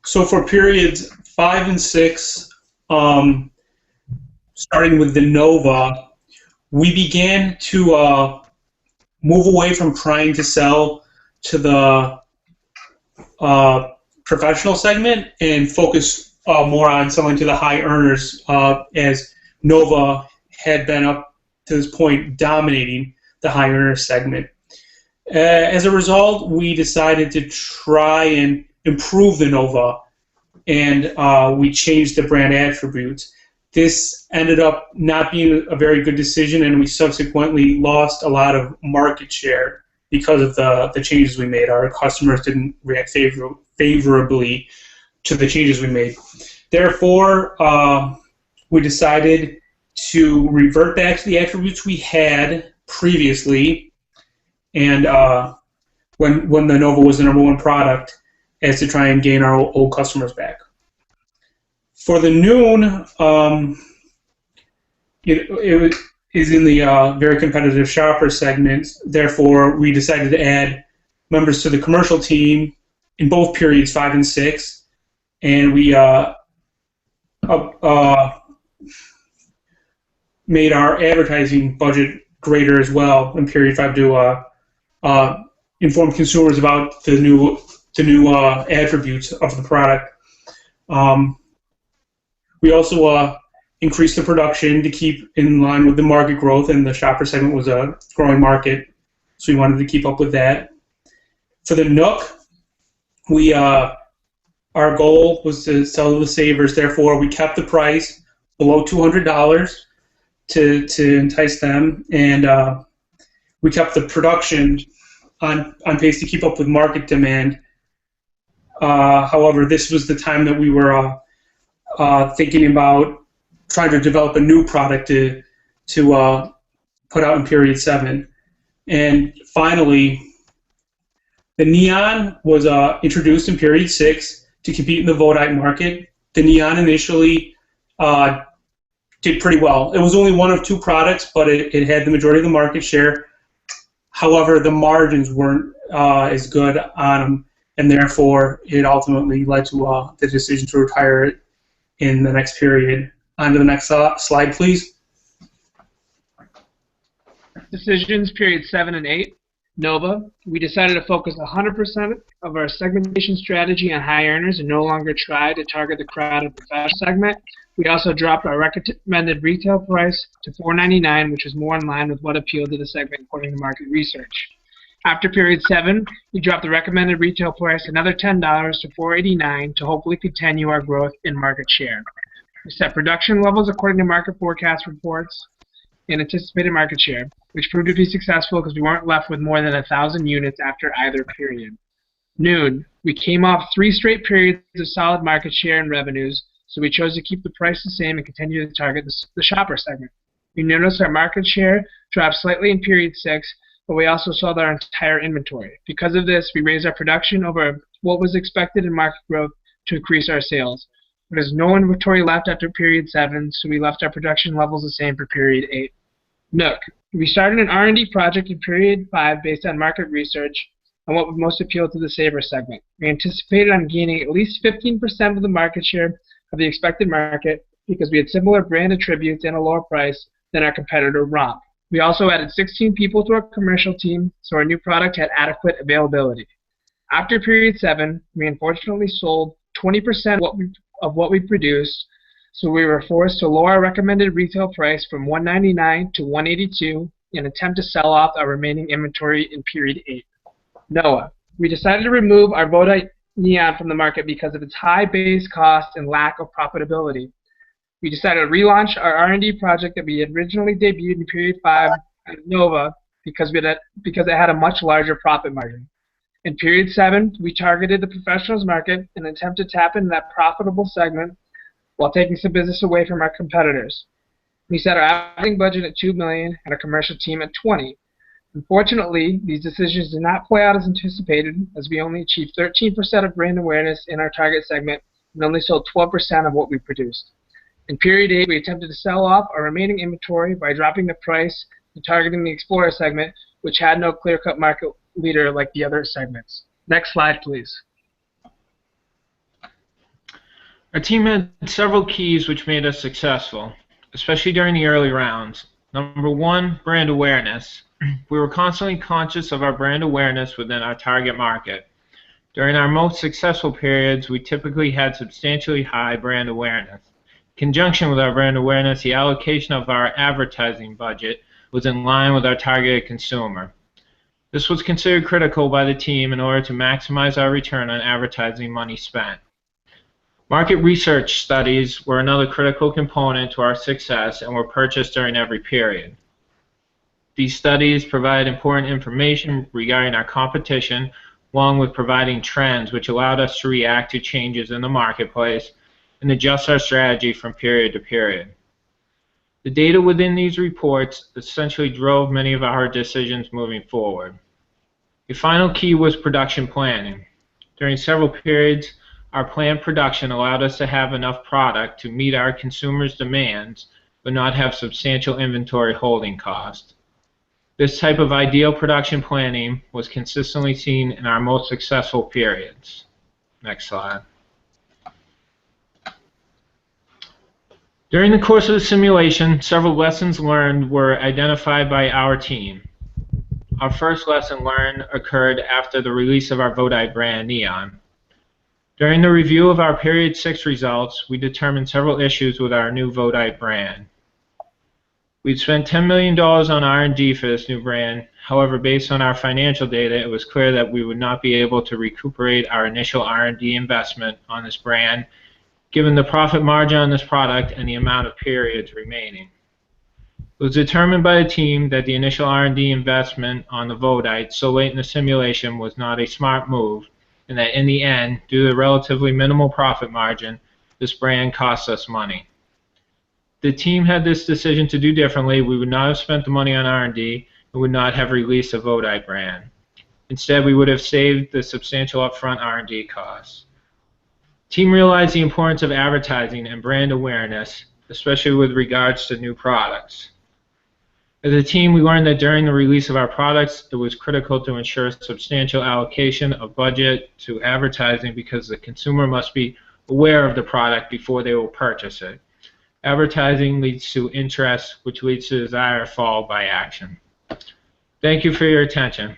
So for periods 5 and 6, starting with the Nova, we began to move away from trying to sell to the professional segment and focus more on selling to the high earners, as Nova had been up to this point dominating the high earner segment. As a result, we decided to try and improve the Nova, and we changed the brand attributes. This ended up not being a very good decision, and we subsequently lost a lot of market share because of the changes we made. Our customers didn't react favorably to the changes we made. Therefore, we decided to revert back to the attributes we had previously, and when the Nova was the #1 product, as to try and gain our old customers back. For the Noon, it is in the very competitive shopper segment. Therefore, we decided to add members to the commercial team in both periods 5 and 6, and we made our advertising budget greater as well in period 5 to inform consumers about the new attributes of the product. We also increased the production to keep in line with the market growth, and the shopper segment was a growing market, so we wanted to keep up with that. For the Nook, our goal was to sell to the savers. Therefore, we kept the price below $200 to entice them, and we kept the production on pace to keep up with market demand. However, this was the time that we were thinking about trying to develop a new product to put out in period 7. And finally, the Neon was introduced in period 6 to compete in the Vodite market. The Neon initially did pretty well. It was only one of 2 products, but it had the majority of the market share. However, the margins weren't as good on them, and therefore it ultimately led to the decision to retire it in the next period. On to the next slide, please. Decisions, period 7 and 8. Nova, we decided to focus 100% of our segmentation strategy on high earners and no longer try to target the crowded professional segment. We also dropped our recommended retail price to $4.99, which was more in line with what appealed to the segment according to market research. After period 7, we dropped the recommended retail price another $10 to $4.89 to hopefully continue our growth in market share. We set production levels according to market forecast reports and anticipated market share, which proved to be successful because we weren't left with more than 1,000 units after either period. Noon, we came off 3 straight periods of solid market share and revenues, so we chose to keep the price the same and continue to target the shopper segment. We noticed our market share dropped slightly in period 6, but we also sold our entire inventory. Because of this, we raised our production over what was expected in market growth to increase our sales. There's no inventory left after period 7, so we left our production levels the same for period 8. Nook, we started an R&D project in period 5 based on market research on what would most appeal to the saver segment. We anticipated on gaining at least 15% of the market share of the expected market because we had similar brand attributes and a lower price than our competitor Romp. We also added 16 people to our commercial team, so our new product had adequate availability. After period 7, we unfortunately sold 20% of what we produced, so we were forced to lower our recommended retail price from $1.99 to $1.82 in an attempt to sell off our remaining inventory in period 8. Noah, we decided to remove our Vodite Neon from the market because of its high base cost and lack of profitability. We decided to relaunch our R&D project that we had originally debuted in period 5 at Nova because it had a much larger profit margin. In period 7, we targeted the professionals market in an attempt to tap into that profitable segment while taking some business away from our competitors. We set our advertising budget at $2 million and our commercial team at $20 million. Unfortunately, these decisions did not play out as anticipated, as we only achieved 13% of brand awareness in our target segment and only sold 12% of what we produced. In period 8, we attempted to sell off our remaining inventory by dropping the price and targeting the Explorer segment, which had no clear-cut market leader like the other segments. Next slide, please. Our team had several keys which made us successful, especially during the early rounds. Number one, brand awareness. We were constantly conscious of our brand awareness within our target market. During our most successful periods, we typically had substantially high brand awareness. In conjunction with our brand awareness, the allocation of our advertising budget was in line with our targeted consumer. This was considered critical by the team in order to maximize our return on advertising money spent. Market research studies were another critical component to our success and were purchased during every period. These studies provide important information regarding our competition, along with providing trends which allowed us to react to changes in the marketplace and adjust our strategy from period to period. The data within these reports essentially drove many of our decisions moving forward. A final key was production planning. During several periods, our planned production allowed us to have enough product to meet our consumers' demands, but not have substantial inventory holding cost. This type of ideal production planning was consistently seen in our most successful periods. Next slide. During the course of the simulation, several lessons learned were identified by our team. Our first lesson learned occurred after the release of our Vodite brand, Neon. During the review of our Period 6 results, we determined several issues with our new Vodite brand. We'd spent $10 million on R&D for this new brand. However, based on our financial data, it was clear that we would not be able to recuperate our initial R&D investment on this brand, given the profit margin on this product and the amount of periods remaining. It was determined by the team that the initial R&D investment on the Vodite so late in the simulation was not a smart move, and that in the end, due to the relatively minimal profit margin, this brand cost us money. If the team had this decision to do differently, we would not have spent the money on R&D and would not have released a Vodite brand. Instead, we would have saved the substantial upfront R&D costs. The team realized the importance of advertising and brand awareness, especially with regards to new products. As a team, we learned that during the release of our products, it was critical to ensure substantial allocation of budget to advertising because the consumer must be aware of the product before they will purchase it. Advertising leads to interest, which leads to desire followed by action. Thank you for your attention.